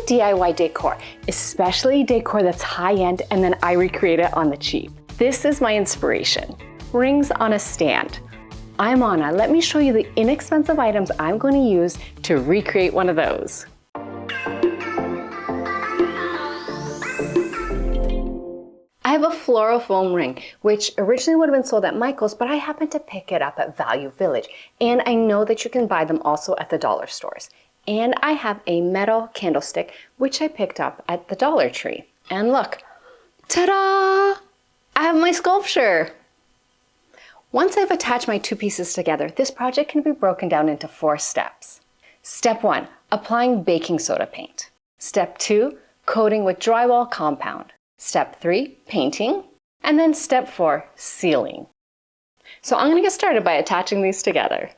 DIY decor, especially decor that's high-end and then I recreate it on the cheap. This is my inspiration. Rings on a stand. I'm Anna. Let me show you the inexpensive items I'm going to use to recreate one of those. I have a floral foam ring, which originally would have been sold at Michael's, but I happened to pick it up at Value Village. And I know that you can buy them also at the dollar stores. And I have a metal candlestick, which I picked up at the Dollar Tree. And look, ta-da! I have my sculpture. Once I've attached my two pieces together, this project can be broken down into 4 steps. Step 1, applying baking soda paint. Step 2, coating with drywall compound. Step 3, painting. And then step 4, sealing. So I'm going to get started by attaching these together.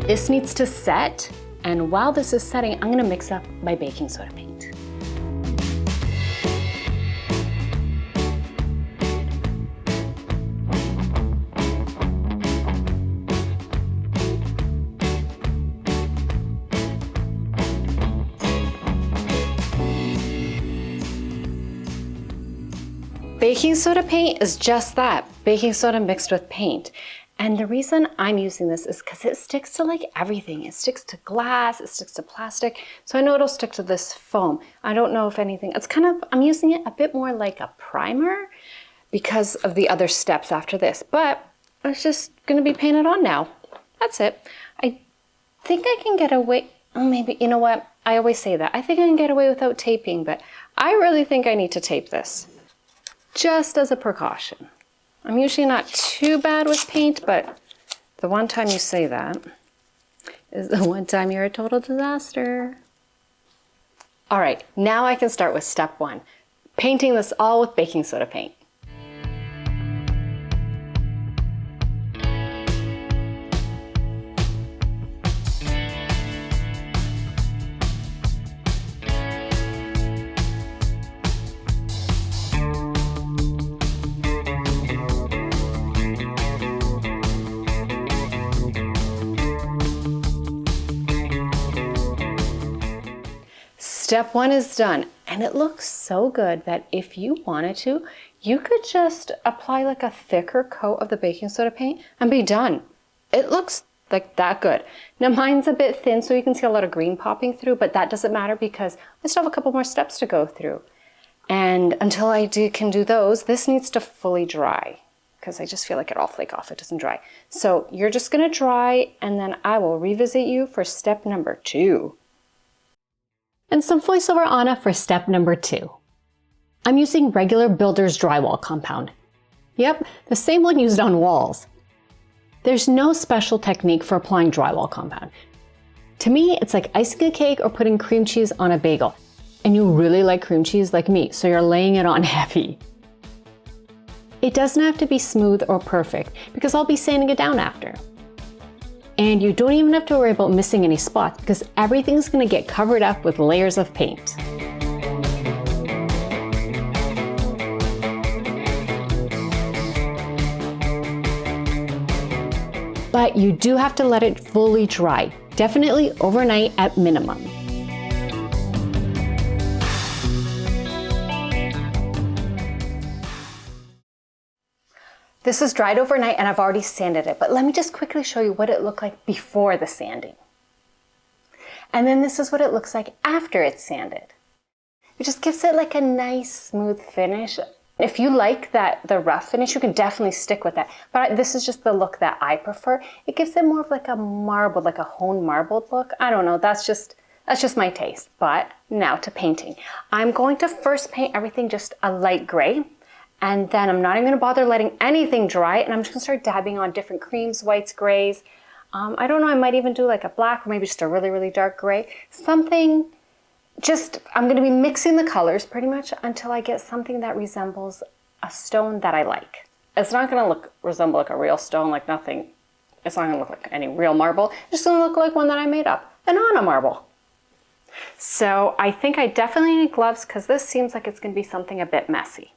This needs to set, and while this is setting, I'm going to mix up my baking soda paint. Baking soda paint is just that, baking soda mixed with paint. And the reason I'm using this is because it sticks to like everything. It sticks to glass, it sticks to plastic. So I know it'll stick to this foam. I don't know if anything, it's kind of, I'm using it a bit more like a primer because of the other steps after this. But it's just gonna be painted on now. That's it. I think I can get away, oh, maybe, you know what? I always say that. I think I can get away without taping, but I really think I need to tape this just as a precaution. I'm usually not too bad with paint, but the one time you say that is the one time you're a total disaster. All right, now I can start with step 1, painting this all with baking soda paint. Step 1 is done, and it looks so good that if you wanted to, you could just apply like a thicker coat of the baking soda paint and be done. It looks like that good. Now mine's a bit thin, so you can see a lot of green popping through, but that doesn't matter because I still have a couple more steps to go through. And until I can do those, this needs to fully dry because I just feel like it'll flake off. It doesn't dry. So you're just gonna dry, and then I will revisit you for step number 2. And some voiceover Anna for step number 2. I'm using regular builder's drywall compound. Yep, the same one used on walls. There's no special technique for applying drywall compound. To me, it's like icing a cake or putting cream cheese on a bagel. And you really like cream cheese like me, so you're laying it on heavy. It doesn't have to be smooth or perfect because I'll be sanding it down after. And you don't even have to worry about missing any spots because everything's going to get covered up with layers of paint. But you do have to let it fully dry, definitely overnight at minimum. This is dried overnight and I've already sanded it, but let me just quickly show you what it looked like before the sanding. And then this is what it looks like after it's sanded. It just gives it like a nice smooth finish. If you like the rough finish, you can definitely stick with that. But this is just the look that I prefer. It gives it more of like a marbled, like a honed marbled look. I don't know, that's just my taste. But now to painting. I'm going to first paint everything just a light gray. And then I'm not even gonna bother letting anything dry, and I'm just gonna start dabbing on different creams, whites, grays. I don't know, I might even do like a black or maybe just a really, really dark gray. Something I'm going to be mixing the colors pretty much until I get something that resembles a stone that I like. It's not going to resemble like a real stone, like nothing. It's not going to look like any real marble. It's just going to look like one that I made up and on a marble. So I think I definitely need gloves because this seems like it's going to be something a bit messy.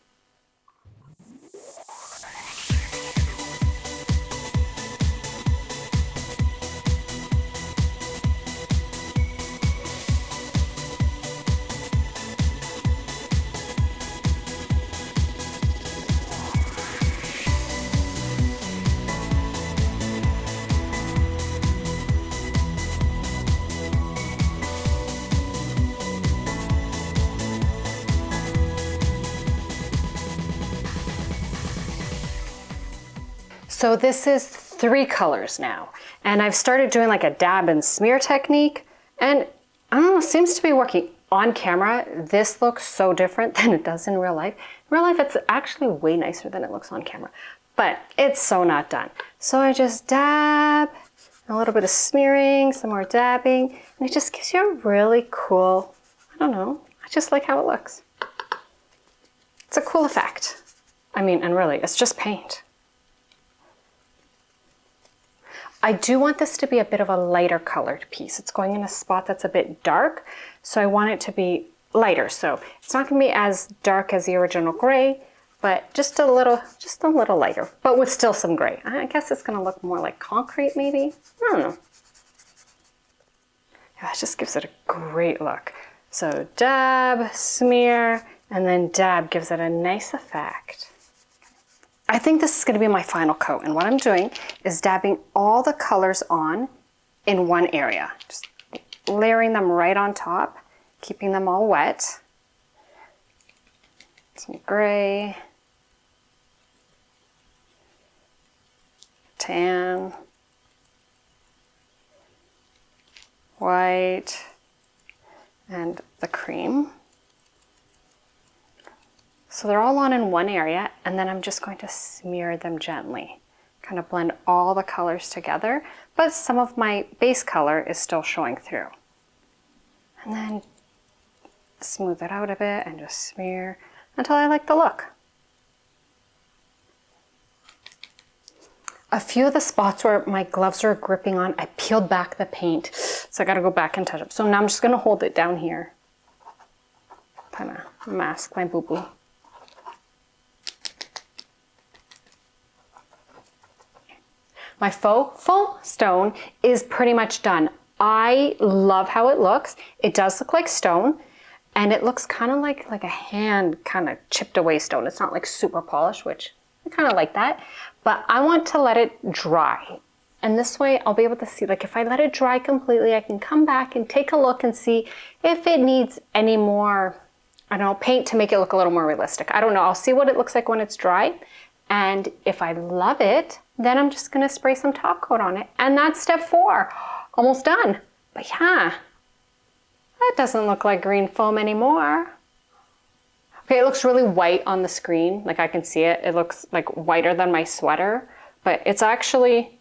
So this is 3 colors now, and I've started doing like a dab and smear technique, and I don't know, it seems to be working. On camera, this looks so different than it does in real life. In real life, it's actually way nicer than it looks on camera, but it's so not done. So I just dab, a little bit of smearing, some more dabbing, and it just gives you a really cool, I don't know, I just like how it looks. It's a cool effect. I mean, and really, it's just paint. I do want this to be a bit of a lighter colored piece. It's going in a spot that's a bit dark, so I want it to be lighter. So it's not going to be as dark as the original gray, but just a little lighter, but with still some gray. I guess it's going to look more like concrete maybe. I don't know. Yeah, it just gives it a great look. So dab, smear, and then dab gives it a nice effect. I think this is going to be my final coat, and what I'm doing is dabbing all the colors on in one area. Just layering them right on top, keeping them all wet. Some gray, tan, white, and the cream. So they're all on in one area, and then I'm just going to smear them gently. Kind of blend all the colors together, but some of my base color is still showing through. And then smooth it out a bit and just smear until I like the look. A few of the spots where my gloves are gripping on, I peeled back the paint, so I gotta go back and touch up. So now I'm just gonna hold it down here. Kind of mask my boo-boo. My faux stone is pretty much done. I love how it looks. It does look like stone, and it looks kind of like a hand kind of chipped away stone. It's not like super polished, which I kind of like that, but I want to let it dry. And this way I'll be able to see, like if I let it dry completely, I can come back and take a look and see if it needs any more, I don't know, paint to make it look a little more realistic. I don't know, I'll see what it looks like when it's dry. And if I love it, then I'm just gonna spray some top coat on it. And that's step 4, almost done. But yeah, that doesn't look like green foam anymore. Okay, it looks really white on the screen. Like I can see it. It looks like whiter than my sweater, but it's actually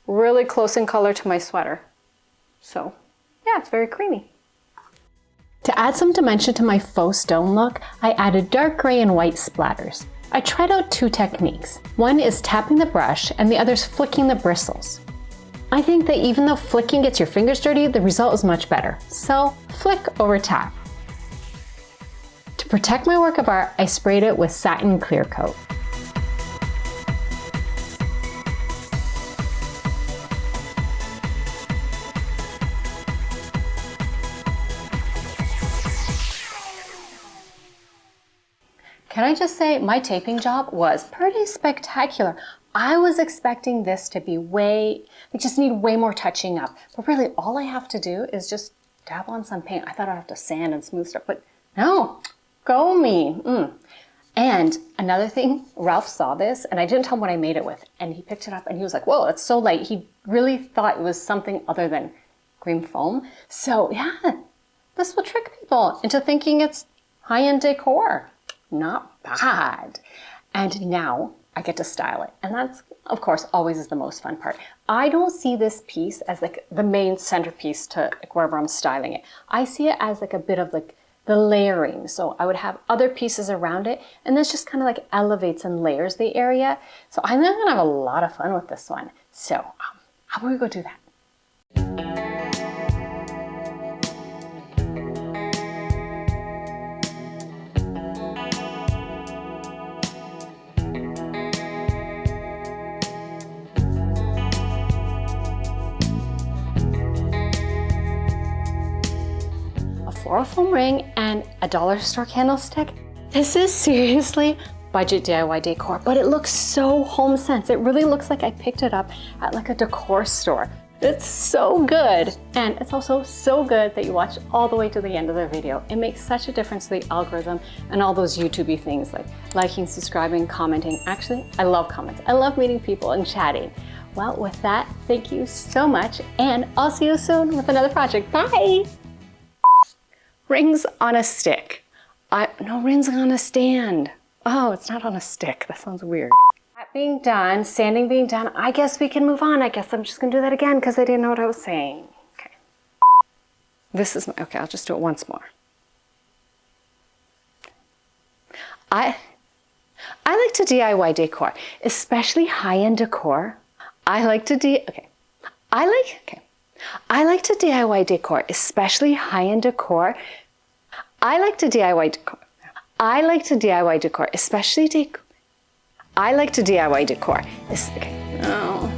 really close in color to my sweater. So yeah, it's very creamy. To add some dimension to my faux stone look, I added dark gray and white splatters. I tried out 2 techniques. One is tapping the brush and the other is flicking the bristles. I think that even though flicking gets your fingers dirty, the result is much better. So flick over tap. To protect my work of art, I sprayed it with satin clear coat. Can I just say my taping job was pretty spectacular. I was expecting this to be we just need way more touching up. But really all I have to do is just dab on some paint. I thought I'd have to sand and smooth stuff, but no, go me. And another thing, Ralph saw this and I didn't tell him what I made it with. And he picked it up and he was like, whoa, it's so light. He really thought it was something other than green foam. So yeah, this will trick people into thinking it's high-end decor. Not bad. And now I get to style it. And that's of course, always is the most fun part. I don't see this piece as like the main centerpiece to like wherever I'm styling it. I see it as like a bit of like the layering. So I would have other pieces around it, and this just kind of like elevates and layers the area. So I'm gonna have a lot of fun with this one. So how about we go do that? Floral foam ring and a dollar store candlestick. This is seriously budget DIY decor, but it looks so home sense. It really looks like I picked it up at like a decor store. It's so good. And it's also so good that you watch all the way to the end of the video. It makes such a difference to the algorithm and all those YouTube-y things like liking, subscribing, commenting. Actually, I love comments. I love meeting people and chatting. Well, with that, thank you so much, and I'll see you soon with another project. Bye! Rings on a stick. No, rings on a stand. Oh, it's not on a stick. That sounds weird. That being done, sanding being done, I guess we can move on. I guess I'm just gonna do that again because I didn't know what I was saying. Okay. This is okay, I'll just do it once more. I like to DIY decor, especially high-end decor. I like to DIY decor, especially high-end decor. I like to DIY decor. I like to DIY decor, especially I like to DIY decor. Okay. Oh.